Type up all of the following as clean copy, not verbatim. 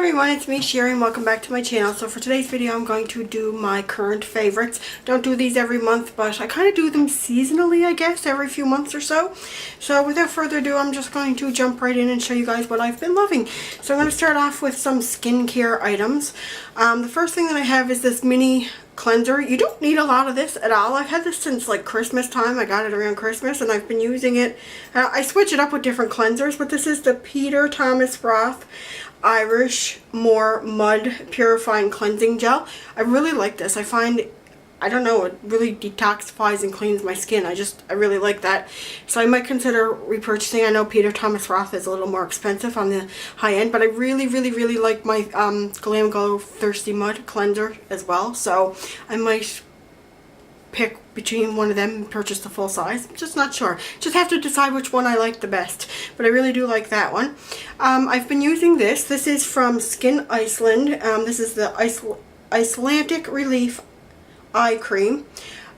everyone, it's me Sherry. Welcome back to my channel. So for today's video I'm going to do my current favorites. Don't do these every month, but I kind of do them seasonally, I guess, every few months or so. So without further ado, I'm just going to jump right in and show you guys what I've been loving. So I'm going to start off with some skincare items. The first thing that I have is this mini cleanser. You don't need a lot of this at all. I've had this since like Christmas time. I got it around Christmas and I've been using it. I switch it up with different cleansers, but this is the Peter Thomas Roth Irish More Mud Purifying Cleansing Gel. I really like this. I find, I don't know, it really detoxifies and cleans my skin. I really like that. So I might consider repurchasing. I know Peter Thomas Roth is a little more expensive on the high end, but I really like my Glam Glow Thirsty Mud Cleanser as well. So I might pick between one of them and purchase the full size. I'm just not sure. Just have to decide which one I like the best. But I really do like that one. I've been using this. This is from Skin Iceland. This is the Icelandic Relief Eye Cream.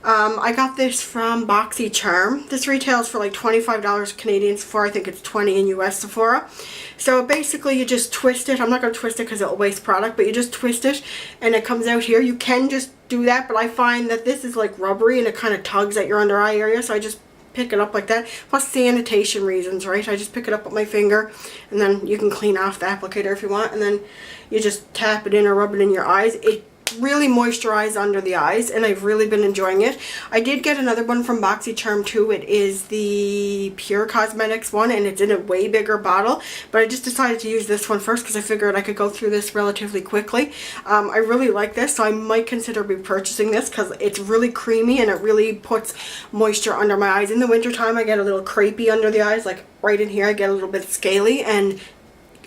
I got this from BoxyCharm. This retails for like $25 Canadian Sephora. I think it's $20 in US Sephora. So basically you just twist it. I'm not going to twist it because it'll waste product, but you just twist it and it comes out here. You can just do that, but I find that this is like rubbery and it kind of tugs at your under eye area, so I just pick it up like that. Plus sanitation reasons, right? I just pick it up with my finger and then you can clean off the applicator if you want, and then you just tap it in or rub it in your eyes. It really moisturize under the eyes and I've really been enjoying it. I did get another one from BoxyCharm too. It is the Pure Cosmetics one and it's in a way bigger bottle, but I just decided to use this one first because I figured I could go through this relatively quickly. I really like this, so I might consider repurchasing this because it's really creamy and it really puts moisture under my eyes. In the winter time I get a little crepey under the eyes, like right in here I get a little bit scaly, and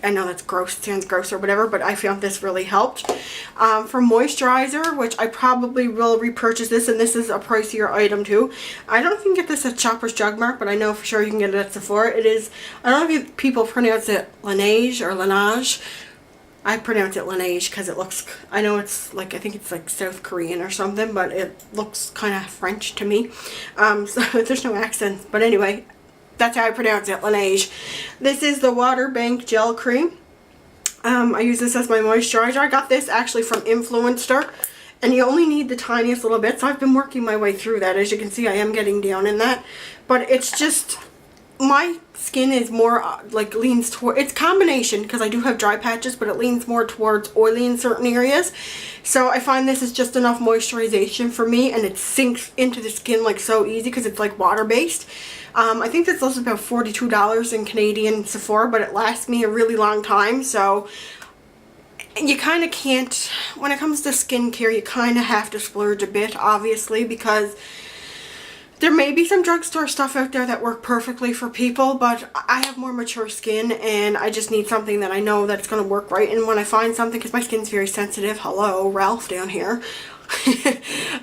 I know that's gross, it sounds gross or whatever, but I found this really helped. For moisturizer, which I probably will repurchase this, and this is a pricier item too. I don't know if you can get this at Shoppers Drug Mart, but I know for sure you can get it at Sephora. It is, I don't know if people pronounce it Laneige or Laneige. I pronounce it Laneige because it looks, I know it's like, I think it's like South Korean or something, but it looks kind of French to me. So there's no accent, but anyway, that's how I pronounce it, Laneige. This is the Water Bank Gel Cream. I use this as my moisturizer. I got this actually from Influencer, and you only need the tiniest little bit, so I've been working my way through that. As you can see, I am getting down in that, but it's just, my skin is more like leans toward, it's combination because I do have dry patches, but it leans more towards oily in certain areas. So I find this is just enough moisturization for me, and it sinks into the skin like so easy because it's like water based. I think this was about $42 in Canadian Sephora, but it lasts me a really long time. So you kind of can't, when it comes to skincare, you kind of have to splurge a bit, obviously, because there may be some drugstore stuff out there that work perfectly for people, but I have more mature skin and I just need something that I know that's going to work right. And when I find something, because my skin's very sensitive, hello, Ralph down here.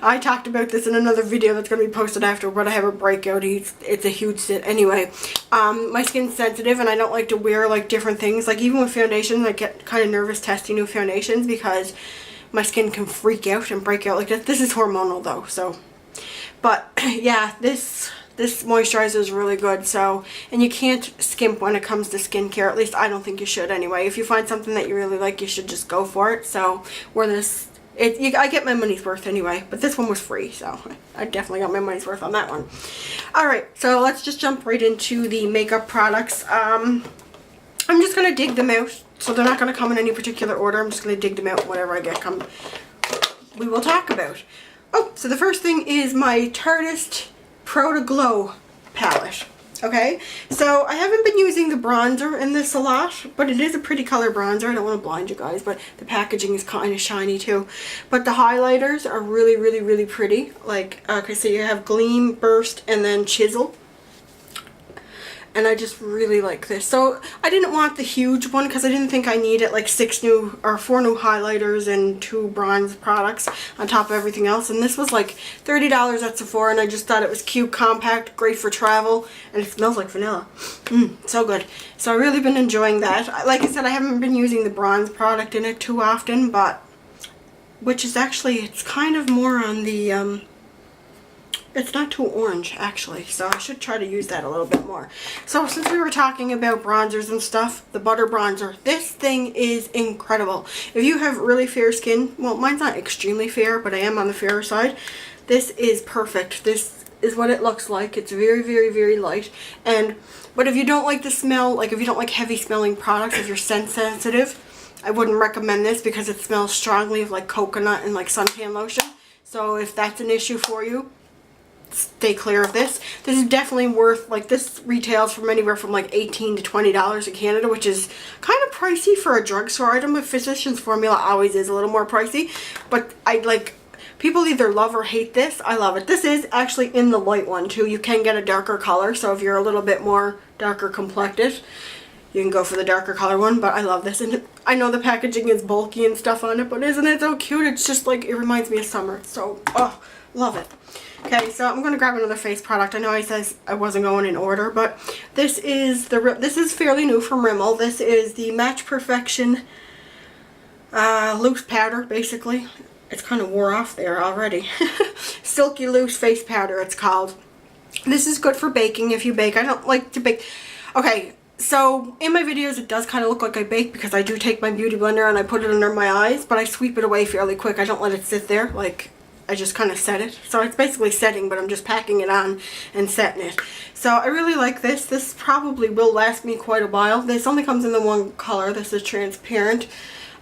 I talked about this in another video that's going to be posted after, but I have a breakout. It's a huge sit. Anyway, my skin's sensitive and I don't like to wear like different things. Like even with foundations, I get kind of nervous testing new foundations because my skin can freak out and break out like this. This is hormonal though, so. But yeah, this moisturizer is really good. So, and you can't skimp when it comes to skincare. At least I don't think you should anyway. If you find something that you really like, you should just go for it. So where this, I get my money's worth anyway, but this one was free, so I definitely got my money's worth on that one. Alright, so let's just jump right into the makeup products. I'm just going to dig them out, so they're not going to come in any particular order. I'm just going to dig them out, whatever I get we will talk about. Oh, so the first thing is my Tarteist Pro Glow palette. Okay, so I haven't been using the bronzer in this a lot, but it is a pretty color bronzer. I don't want to blind you guys, but the packaging is kind of shiny too. But the highlighters are really pretty. Like, okay, so you have Gleam, Burst, and then Chisel. And I just really like this. So I didn't want the huge one because I didn't think I needed like 4 new highlighters and 2 bronze products on top of everything else. And this was like $30 at Sephora, and I just thought it was cute, compact, great for travel, and it smells like vanilla. So good. So I've really been enjoying that. Like I said, I haven't been using the bronze product in it too often, but which is actually, it's kind of more on the It's not too orange, actually, so I should try to use that a little bit more. So since we were talking about bronzers and stuff, the Butter Bronzer, this thing is incredible. If you have really fair skin, well, mine's not extremely fair, but I am on the fairer side, this is perfect. This is what it looks like. It's very, very, very light. But if you don't like the smell, like if you don't like heavy smelling products, if you're scent sensitive, I wouldn't recommend this because it smells strongly of like coconut and like suntan lotion. So if that's an issue for you, stay clear of this. This is definitely worth, like, this retails from anywhere from like $18 to $20 in Canada, which is kind of pricey for a drugstore item. A physician's formula always is a little more pricey, but people either love or hate this. I love it. This is actually in the light one too. You can get a darker color, so if you're a little bit more darker complected, you can go for the darker color one, but I love this. And I know the packaging is bulky and stuff on it, but isn't it so cute? It's just like, it reminds me of summer. So, oh, love it. Okay, so I'm going to grab another face product. I know I said I wasn't going in order, but this is fairly new from Rimmel. This is the Match Perfection loose powder, basically. It's kind of wore off there already. Silky Loose Face Powder, it's called. This is good for baking if you bake. I don't like to bake. Okay, so in my videos it does kind of look like I bake because I do take my beauty blender and I put it under my eyes, but I sweep it away fairly quick. I don't let it sit there. Like, I just kind of set it. So it's basically setting, but I'm just packing it on and setting it. So I really like this. This probably will last me quite a while. This only comes in the one color. This is transparent.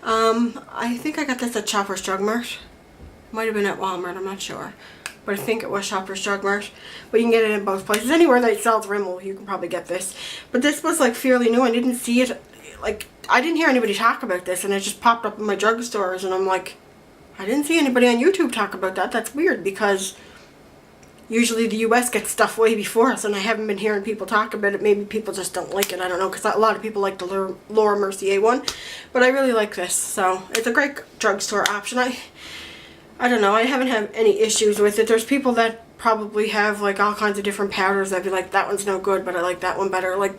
I think I got this at Shoppers Drug Mart. Might have been at Walmart, I'm not sure. But I think it was Shoppers Drug Mart. But you can get it in both places. Anywhere that sells Rimmel, you can probably get this. But this was like fairly new. I didn't see it, like, I didn't hear anybody talk about this, and it just popped up in my drugstores, and I'm like, I didn't see anybody on YouTube talk about that. That's weird, because usually the US gets stuff way before us, and I haven't been hearing people talk about it. Maybe people just don't like it. I don't know, because a lot of people like the Laura Mercier one. But I really like this, so it's a great drugstore option. I don't know. I haven't had any issues with it. There's people that probably have like all kinds of different powders. I'd be like, that one's no good, but I like that one better. Like,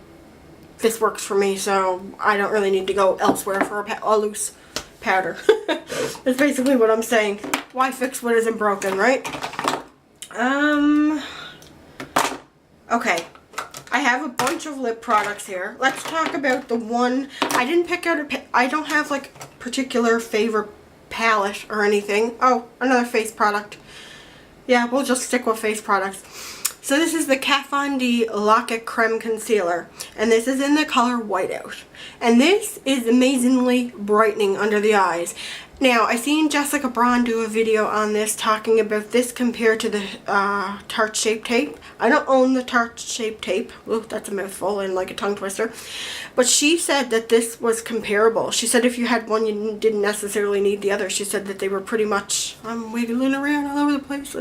this works for me, so I don't really need to go elsewhere for a loose powder. That's basically what I'm saying. Why fix what isn't broken, right? Okay. I have a bunch of lip products here. Let's talk about the one. I didn't pick out I don't have like particular favorite palette or anything. Oh, another face product. Yeah, we'll just stick with face products. So this is the Kat Von D Lock-It Crème Concealer, and this is in the color Whiteout. And this is amazingly brightening under the eyes. Now, I seen Jessica Braun do a video on this talking about this compared to the Tarte Shape Tape. I don't own the Tarte Shape Tape. Ooh, that's a mouthful and like a tongue twister. But she said that this was comparable. She said if you had one, you didn't necessarily need the other. She said that they were pretty much, I'm wiggling around all over the place.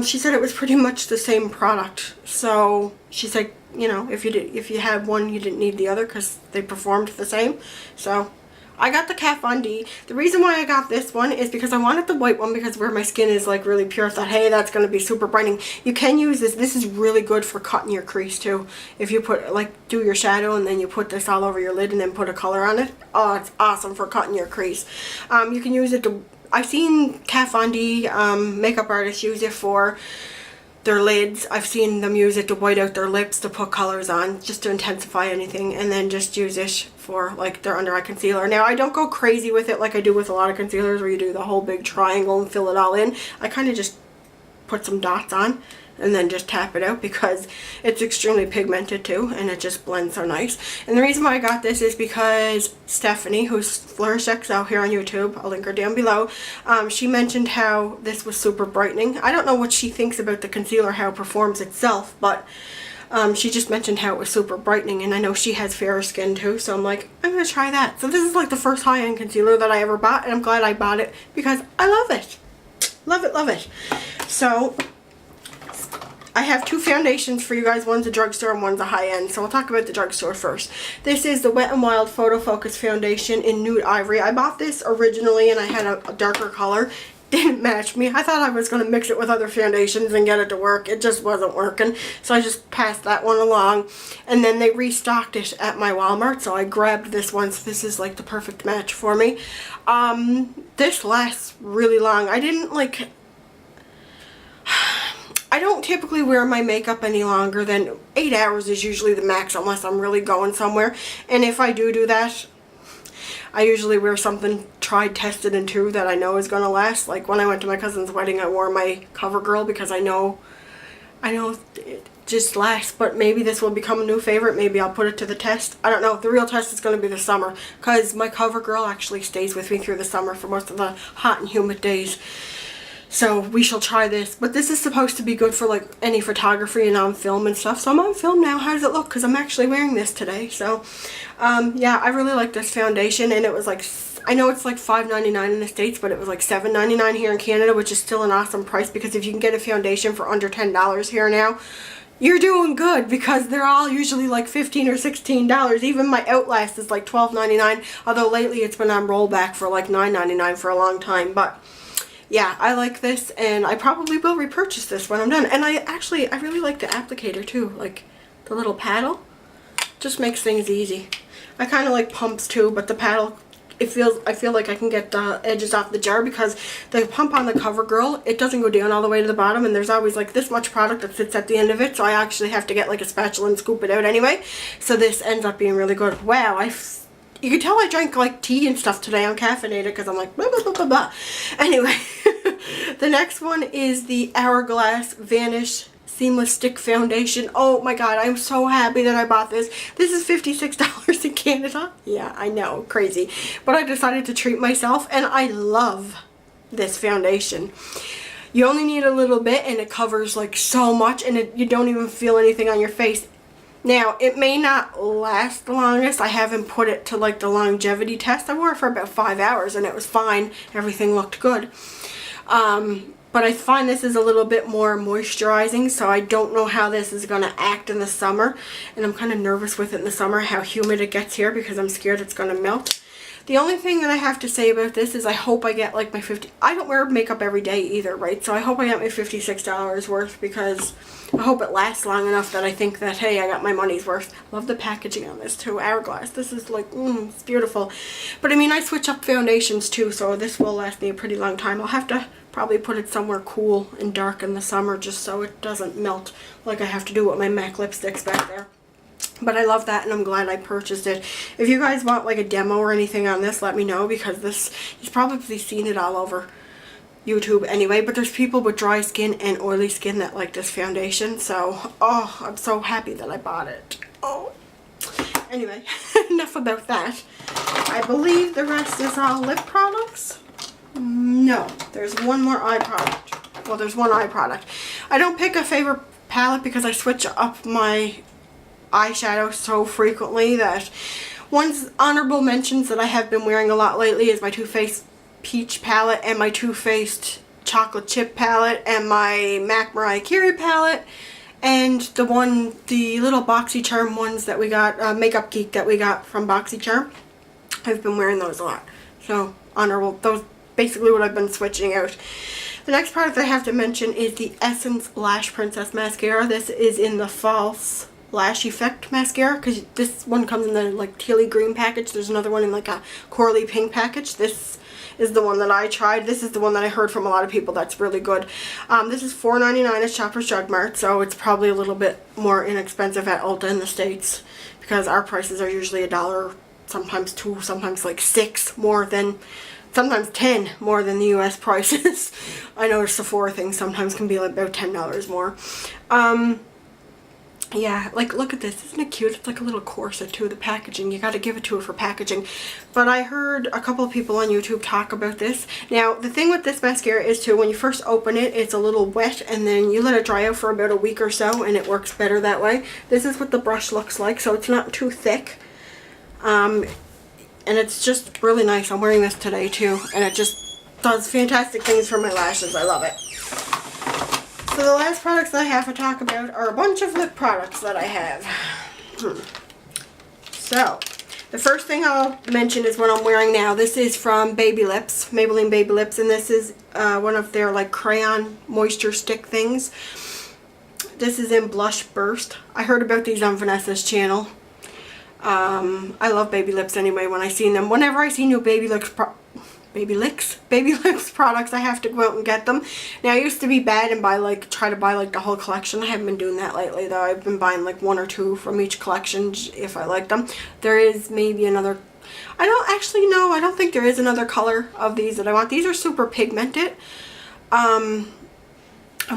She said it was pretty much the same product. So she said, you know, if you had one, you didn't need the other because they performed the same. So I got the Kat Von D. The reason why I got this one is because I wanted the white one because where my skin is like really pure, I thought, hey, that's going to be super brightening. You can use this. This is really good for cutting your crease too. If you put, like, do your shadow and then you put this all over your lid and then put a color on it. Oh, it's awesome for cutting your crease. You can use it to, I've seen Kat Von D makeup artists use it for their lids. I've seen them use it to white out their lips, to put colors on, just to intensify anything, and then just use it for like their under eye concealer. Now, I don't go crazy with it like I do with a lot of concealers where you do the whole big triangle and fill it all in. I kind of just put some dots on and then just tap it out because it's extremely pigmented too, and it just blends so nice. And the reason why I got this is because Stephanie, who's Flourish XO here on YouTube, I'll link her down below, she mentioned how this was super brightening. I don't know what she thinks about the concealer, how it performs itself, but she just mentioned how it was super brightening, and I know she has fairer skin too, so I'm like, I'm going to try that. So this is like the first high-end concealer that I ever bought, and I'm glad I bought it because I love it. Love it, love it. So I have two foundations for you guys. One's a drugstore and one's a high-end. So I'll talk about the drugstore first. This is the Wet n Wild PhotoFocus Foundation in Nude Ivory. I bought this originally and I had a darker color. Didn't match me. I thought I was going to mix it with other foundations and get it to work. It just wasn't working. So I just passed that one along. And then they restocked it at my Walmart. So I grabbed this one. So this is like the perfect match for me. This lasts really long. I didn't like... I don't typically wear my makeup any longer than 8 hours is usually the max, unless I'm really going somewhere. And if I do that, I usually wear something tried, tested, and true that I know is going to last. Like when I went to my cousin's wedding, I wore my CoverGirl because I know it just lasts. But maybe this will become a new favorite. Maybe I'll put it to the test. I don't know. The real test is going to be the summer, because my CoverGirl actually stays with me through the summer for most of the hot and humid days. So we shall try this. But this is supposed to be good for like any photography and on film and stuff. So I'm on film now. How does it look? Because I'm actually wearing this today. So yeah, I really like this foundation. And it was like, I know it's like $5.99 in the States, but it was like $7.99 here in Canada, which is still an awesome price, because if you can get a foundation for under $10 here now, you're doing good, because they're all usually like $15 or $16. Even my Outlast is like $12.99, although lately it's been on rollback for like $9.99 for a long time. But yeah, I like this, and I probably will repurchase this when I'm done. And I really like the applicator too, like the little paddle. Just makes things easy. I kind of like pumps too, but the paddle, I feel like I can get the edges off the jar, because the pump on the CoverGirl, it doesn't go down all the way to the bottom, and there's always like this much product that sits at the end of it, so I actually have to get like a spatula and scoop it out anyway. So this ends up being really good. Wow, you can tell I drank like tea and stuff today. I'm caffeinated because I'm like blah blah blah blah blah. Anyway, the next one is the Hourglass Vanish Seamless Stick Foundation. Oh my god, I'm so happy that I bought this. This is $56 in Canada. Yeah, I know, crazy. But I decided to treat myself, and I love this foundation. You only need a little bit, and it covers like so much, and you don't even feel anything on your face. Now, it may not last the longest. I haven't put it to like the longevity test. I wore it for about 5 hours and it was fine. Everything looked good. But I find this is a little bit more moisturizing, so I don't know how this is going to act in the summer. And I'm kind of nervous with it in the summer, how humid it gets here, because I'm scared it's going to melt. The only thing that I have to say about this is I hope I get like my I don't wear makeup every day either, right? So I hope I get my $56 worth, because I hope it lasts long enough that I think that, hey, I got my money's worth. Love the packaging on this too. Hourglass. This is like, it's beautiful. But I mean, I switch up foundations too, so this will last me a pretty long time. I'll have to probably put it somewhere cool and dark in the summer, just so it doesn't melt like I have to do with my MAC lipsticks back there. But I love that, and I'm glad I purchased it. If you guys want like a demo or anything on this, let me know, because this, you've probably seen it all over YouTube anyway. But there's people with dry skin and oily skin that like this foundation. So, oh, I'm so happy that I bought it. Oh. Anyway, enough about that. I believe the rest is all lip products. No, there's one more eye product. Well, there's one eye product. I don't pick a favorite palette because I switch up my eyeshadow so frequently that one's honorable mentions that I have been wearing a lot lately is my Too Faced Peach palette, and my Too Faced Chocolate Chip palette, and my MAC Mariah Carey palette, and the little BoxyCharm ones that we got, Makeup Geek that we got from BoxyCharm. I've been wearing those a lot. So honorable, those basically what I've been switching out. The next product I have to mention is the Essence Lash Princess Mascara. This is in the False Lash Effect mascara, because this one comes in the like tealy green package. There's another one in like a corally pink package. This is the one that I tried. This is the one that I heard from a lot of people that's really good. This is $4.99 at Shoppers Drug Mart, so it's probably a little bit more inexpensive at Ulta in the States, because our prices are usually $1, sometimes $2, sometimes like $6 more than, sometimes $10 more than the US prices. I know Sephora things sometimes can be like about $10 more. Yeah, like look at this. Isn't it cute? It's like a little corset too, the packaging. You got to give it to her for packaging. But I heard a couple of people on YouTube talk about this. Now, the thing with this mascara is too, when you first open it, it's a little wet, and then you let it dry out for about a week or so, and it works better that way. This is what the brush looks like, so it's not too thick. And it's just really nice. I'm wearing this today too, and it just does fantastic things for my lashes. I love it. So the last products that I have to talk about are a bunch of lip products that I have. So, the first thing I'll mention is what I'm wearing now. This is from Baby Lips, Maybelline Baby Lips, and this is one of their like crayon moisture stick things. This is in Blush Burst. I heard about these on Vanessa's channel. I love Baby Lips anyway when I seen them. Whenever I see new Baby Lips Baby Licks products. I have to go out and get them. Now, I used to be bad and try to buy like the whole collection. I haven't been doing that lately though. I've been buying like 1 or 2 from each collection if I like them. There is maybe another, I don't actually know, I don't think there is another color of these that I want. These are super pigmented. I'm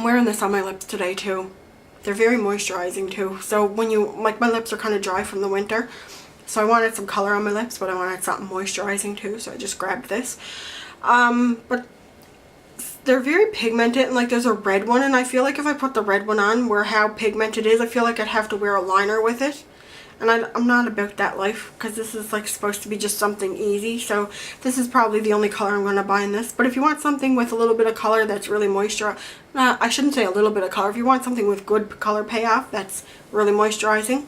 wearing this on my lips today too. They're very moisturizing too. So when you, like, my lips are kind of dry from the winter. So I wanted some color on my lips, but I wanted something moisturizing too, so I just grabbed this. But they're very pigmented, and like there's a red one, and I feel like if I put the red one on, where how pigmented it is, I feel like I'd have to wear a liner with it. And I'm not about that life, because this is like supposed to be just something easy. So this is probably the only color I'm going to buy in this. But if you want something with a little bit of color that's really moisturizing, I shouldn't say a little bit of color. If you want something with good color payoff that's really moisturizing,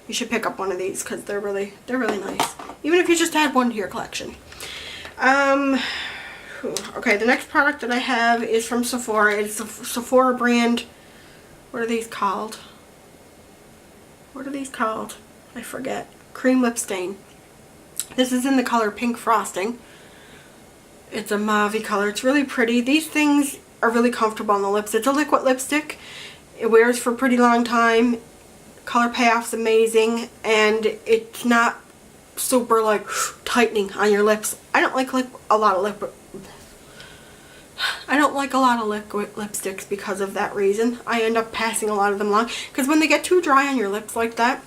you should pick up one of these, because they're really nice. Even if you just add one to your collection. Okay, the next product that I have is from Sephora. It's the Sephora brand. What are these called? What are these called? I forget. Cream Lip Stain. This is in the color Pink Frosting. It's a mauve color. It's really pretty. These things are really comfortable on the lips. It's a liquid lipstick. It wears for a pretty long time. Color payoff's amazing, and it's not super like tightening on your lips. I don't like a lot of liquid lipsticks because of that reason. I end up passing a lot of them along, because when they get too dry on your lips like that,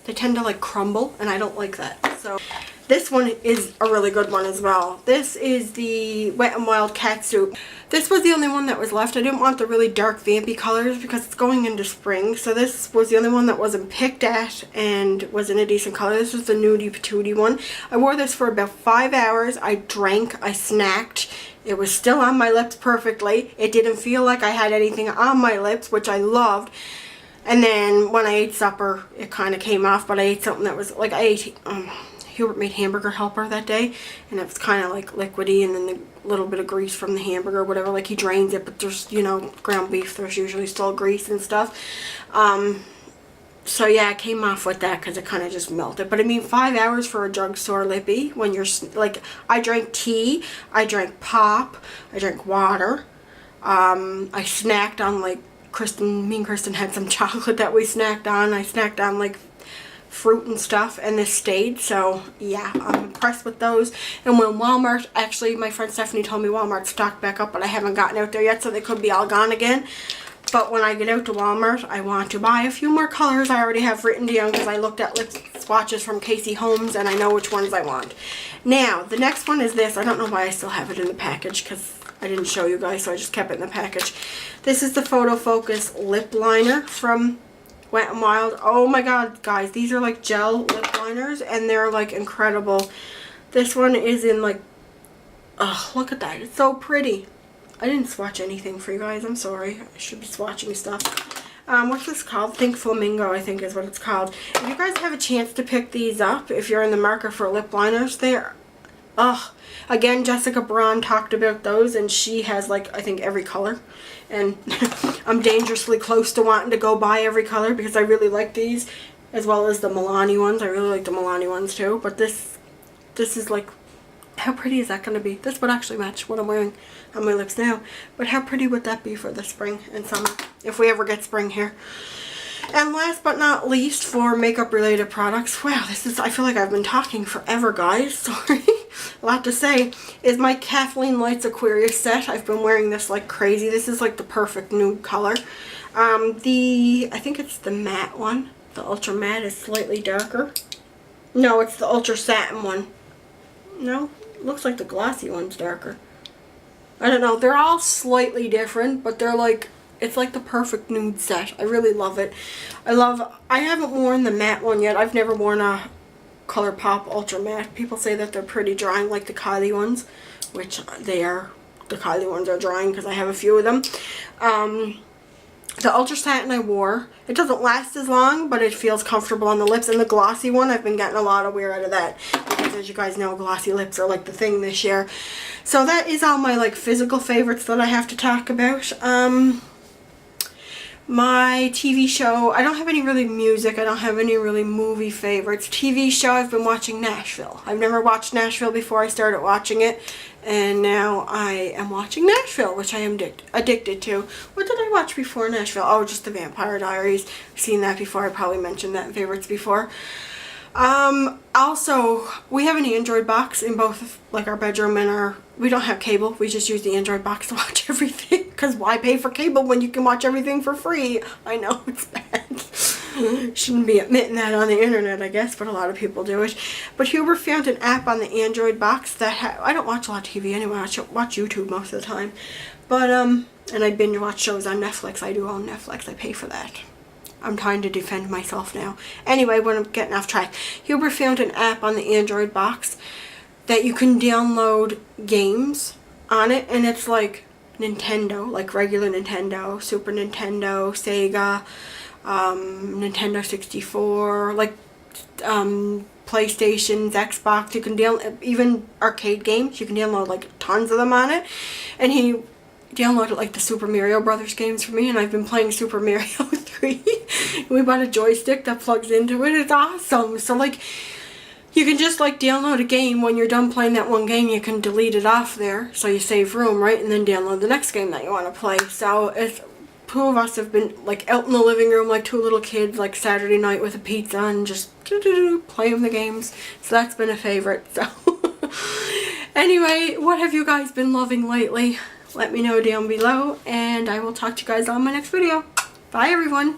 they tend to like crumble, and I don't like that. So this one is a really good one as well. This is the Wet n Wild Catsuit. This was the only one that was left. I didn't want the really dark vampy colors because it's going into spring. So this was the only one that wasn't picked at and was in a decent color. This was the Nudie Patoodie one. I wore this for about 5 hours. I drank, I snacked. It was still on my lips perfectly. It didn't feel like I had anything on my lips, which I loved. And then when I ate supper, it kind of came off, but I ate something that was like, I ate, Hubert made hamburger helper that day, and it was kind of like liquidy, and then the little bit of grease from the hamburger or whatever, like he drains it, but there's, you know, ground beef, there's usually still grease and stuff. So yeah, I came off with that because it kind of just melted. But I mean, 5 hours for a drugstore lippy, when you're like, I drank tea, I drank pop, I drank water, I snacked on like, me and Kristen had some chocolate that we snacked on. I snacked on like fruit and stuff, and this stayed. So yeah, I'm impressed with those. And when Walmart, actually my friend Stephanie told me Walmart stocked back up, but I haven't gotten out there yet, so they could be all gone again. But when I get out to Walmart, I want to buy a few more colors. I already have written down because I looked at lip swatches from Casey Holmes, and I know which ones I want. Now, the next one is this. I don't know why I still have it in the package because I didn't show you guys, so I just kept it in the package. This is the PhotoFocus lip liner from Wet n Wild. Oh my god, guys, these are like gel lip liners, and they're like incredible. This one is in like, oh, look at that. It's so pretty. I didn't swatch anything for you guys. I'm sorry. I should be swatching stuff. What's this called? Think Flamingo, I think is what it's called. If you guys have a chance to pick these up, if you're in the market for lip liners, they're, again, Jessica Braun talked about those, and she has like, I think, every color. And I'm dangerously close to wanting to go buy every color because I really like these, as well as the Milani ones. I really like the Milani ones too. But this is like, how pretty is that going to be? This would actually match what I'm wearing on my lips now. But how pretty would that be for the spring and summer, if we ever get spring here? And last but not least, for makeup related products, wow, this is, I feel like I've been talking forever, guys, sorry, a lot to say, is my Kathleenlights Aquarius set. I've been wearing this like crazy. This is like the perfect nude color. I think it's the matte one. The ultra matte is slightly darker. No, it's the ultra satin one. No, looks like the glossy one's darker. I don't know, they're all slightly different, but they're like, it's like the perfect nude set. I really love it. I haven't worn the matte one yet. I've never worn a Colourpop Ultra Matte. People say that they're pretty drying, like the Kylie ones, which they are. The Kylie ones are drying because I have a few of them. The Ultra Satin I wore, it doesn't last as long, but it feels comfortable on the lips. And the glossy one, I've been getting a lot of wear out of that, because as you guys know, glossy lips are like the thing this year. So that is all my like physical favorites that I have to talk about. My TV show, I don't have any really music, I don't have any really movie favorites. TV show, I've been watching Nashville. I've never watched Nashville before I started watching it, and now I am watching Nashville, which I am addicted to. What did I watch before Nashville? Oh, just The Vampire Diaries. I've seen that before, I probably mentioned that in favorites before. Also, we have an Android box in both, like, our bedroom and we don't have cable, we just use the Android box to watch everything, because why pay for cable when you can watch everything for free? I know, it's bad. Shouldn't be admitting that on the internet, I guess, but a lot of people do it. But Huber found an app on the Android box that I don't watch a lot of TV anyway, I watch YouTube most of the time. But, and I binge watch shows on Netflix. I do own Netflix, I pay for that. I'm trying to defend myself now. Anyway, when I'm getting off track, Huber found an app on the Android box that you can download games on it, and it's like Nintendo, like regular Nintendo, Super Nintendo, Sega, Nintendo 64, like PlayStations, Xbox. You can download even arcade games. You can download like tons of them on it, and he downloaded like the Super Mario Brothers games for me, and I've been playing Super Mario 3. We bought a joystick that plugs into it. It's awesome. So like, you can just like download a game. When you're done playing that one game, you can delete it off there, so you save room, right? And then download the next game that you want to play. So it's, two of us have been like out in the living room like two little kids, like Saturday night with a pizza and just playing the games. So that's been a favorite. So anyway, what have you guys been loving lately? Let me know down below, and I will talk to you guys on my next video. Bye everyone.